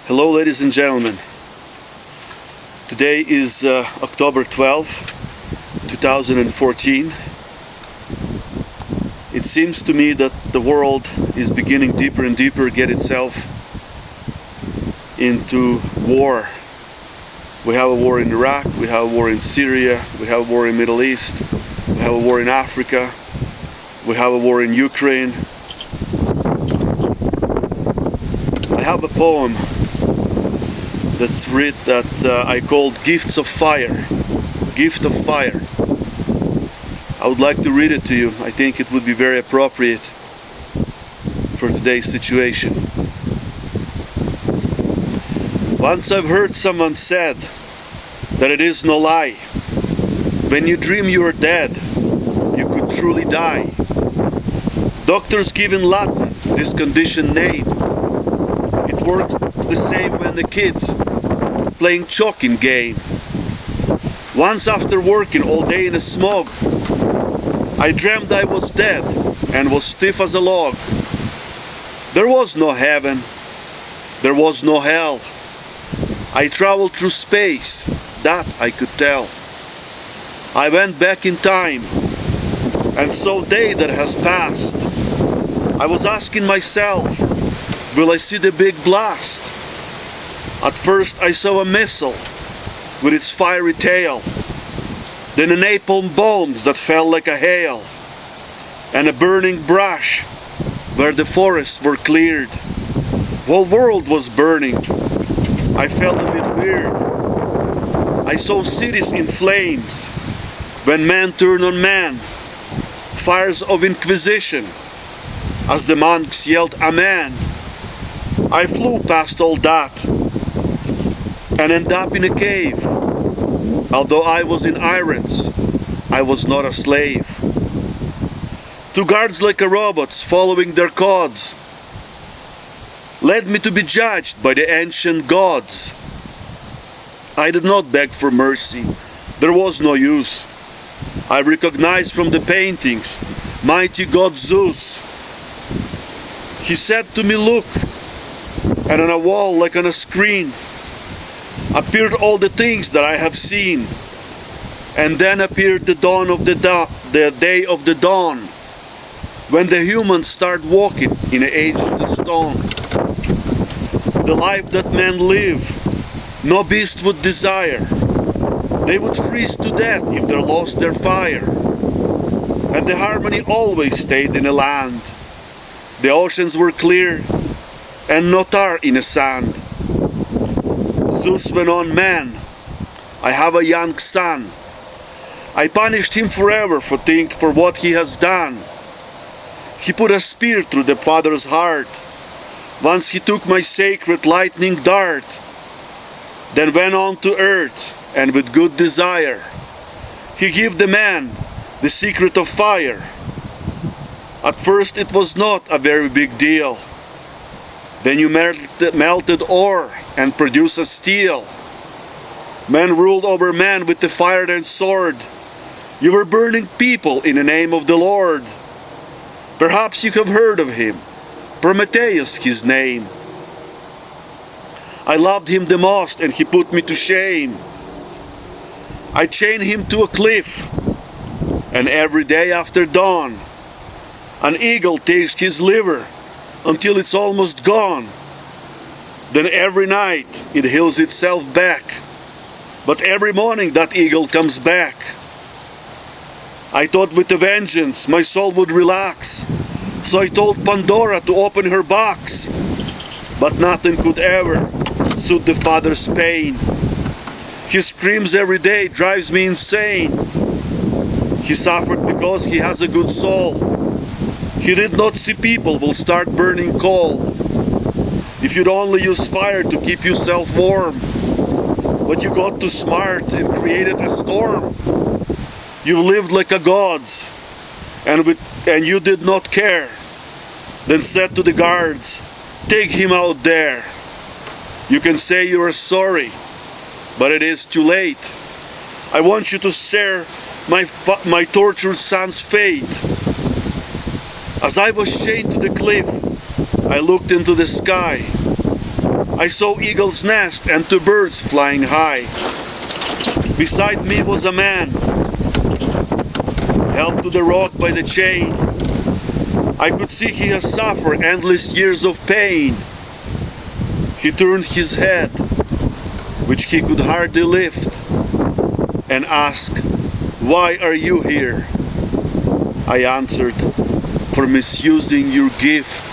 Hello, ladies and gentlemen. Today is October 12th, 2014. It seems to me that the world is beginning deeper and deeper get itself into war. We have a war in Iraq, we have a war in Syria, we have a war in Middle East, we have a war in Africa, we have a war in Ukraine. I have a poem that I called Gifts of Fire. Gift of Fire. I would like to read it to you. I think it would be very appropriate for today's situation. Once I've heard someone said that it is no lie. When you dream you are dead, you could truly die. Doctors give in Latin this condition name. It works the same when the kids playing chalking game. Once after working all day in a smog, I dreamt I was dead and was stiff as a log. There was no heaven, there was no hell. I traveled through space, that I could tell. I went back in time and saw day that has passed. I was asking myself, will I see the big blast? At first I saw a missile with its fiery tail, then a napalm bombs that fell like a hail, and a burning brush where the forests were cleared. Whole world was burning. I felt a bit weird. I saw cities in flames when man turned on man, fires of inquisition as the monks yelled Amen. I flew past all that and ended up in a cave. Although I was in irons, I was not a slave. Two guards like a robots following their codes led me to be judged by the ancient gods. I did not beg for mercy, there was no use. I recognized from the paintings mighty god Zeus. He said to me, look, and on a wall like on a screen appeared all the things that I have seen. And then appeared the dawn of the day of the dawn, when the humans start walking in the age of the stone. The life that men live, no beast would desire. They would freeze to death if they lost their fire. And the harmony always stayed in the land. The oceans were clear and no tar in the sand. Zeus went on, man, I have a young son. I punished him forever for what he has done. He put a spear through the father's heart. Once he took my sacred lightning dart. Then went on to earth, and with good desire, he gave the man the secret of fire. At first it was not a very big deal. Then you melted ore and produced a steel. Man ruled over man with the fire and sword. You were burning people in the name of the Lord. Perhaps you have heard of him, Prometheus his name. I loved him the most and he put me to shame. I chained him to a cliff, and every day after dawn, an eagle takes his liver until it's almost gone. Then every night it heals itself back, but every morning that eagle comes back. I thought with a vengeance my soul would relax, so I told Pandora to open her box, but nothing could ever soothe the father's pain. He screams every day, drives me insane. He suffered because he has a good soul. He did not see people will start burning coal. If you'd only use fire to keep yourself warm, but you got too smart and created a storm. You lived like a gods, and you did not care. Then said to the guards, take him out there. You can say you are sorry, but it is too late. I want you to share my tortured son's fate. As I was chained to the cliff, I looked into the sky. I saw eagle's nest and two birds flying high. Beside me was a man, held to the rock by the chain. I could see he has suffered endless years of pain. He turned his head, which he could hardly lift, and asked, "Why are you here?" I answered, "For misusing your gift."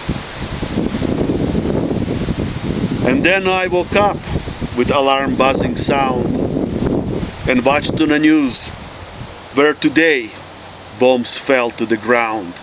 And then I woke up with alarm buzzing sound and watched on the news where today bombs fell to the ground.